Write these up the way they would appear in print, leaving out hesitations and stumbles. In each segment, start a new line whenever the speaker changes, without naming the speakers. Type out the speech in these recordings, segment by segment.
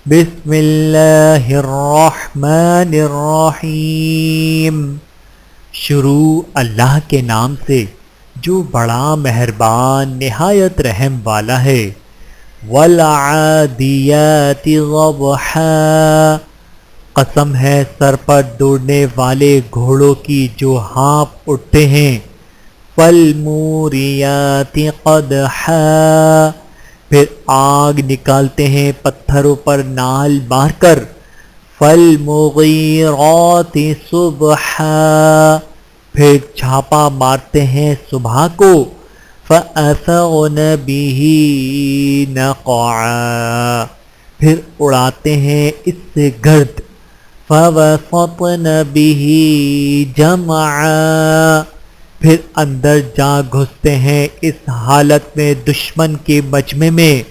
بسم اللہ الرحمن الرحیم۔ شروع اللہ کے نام سے جو بڑا مہربان نہایت رحم والا ہے۔ والعادیات ضبحا، قسم ہے سر پر دوڑنے والے گھوڑوں کی جو ہانپ اٹھتے ہیں۔ فالموریات قدحا، پھر آگ نکالتے ہیں پتھروں پر نال مار کر۔ فالمغیرات صبحا، پھر چھاپا مارتے ہیں صبح کو۔ فأثرن به نقعا، پھر اڑاتے ہیں اس سے گرد۔ فوسطن به جمعا، پھر اندر جا گھستے ہیں اس حالت میں دشمن کے مجمع میں۔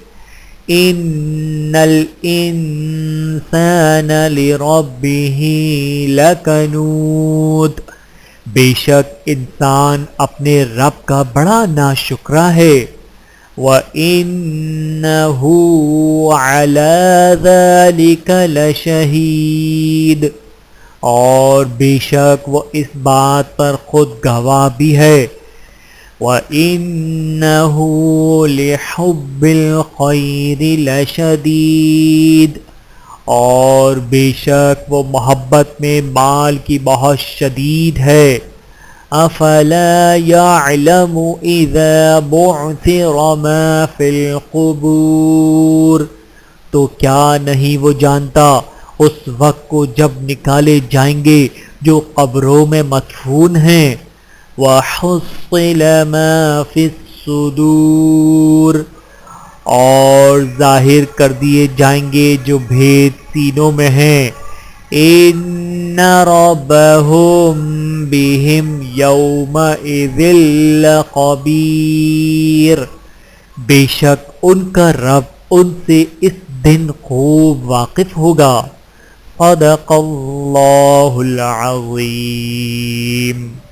ان الانسان لربه لکنود، بے شک انسان اپنے رب کا بڑا ناشکرا ہے۔ وَإِنَّهُ عَلَى ذَلِكَ لَشَهِيدٌ، اور بے شک وہ اس بات پر خود گواہ بھی ہے۔ وَإِنَّهُ لِحُبِّ الْخَيْرِ لَشَدِيدٌ، اور بے شک وہ محبت میں مال کی بہت شدید ہے۔ افلا يعلم اذا بعثر ما في القبور، تو کیا نہیں وہ جانتا اس وقت کو جب نکالے جائیں گے جو قبروں میں مدفون ہیں۔ وَحُصِّلَ مَا فِي الصُّدُورِ، اور ظاہر کر دیے جائیں گے جو بھید سینوں میں ہیں۔ إِنَّ رَبَّهُم بِهِمْ يَوْمَئِذٍ لَخَبِيرٌ، بے شک ان کا رب ان سے اس دن خوب واقف ہوگا۔ صدق اللہ العظیم۔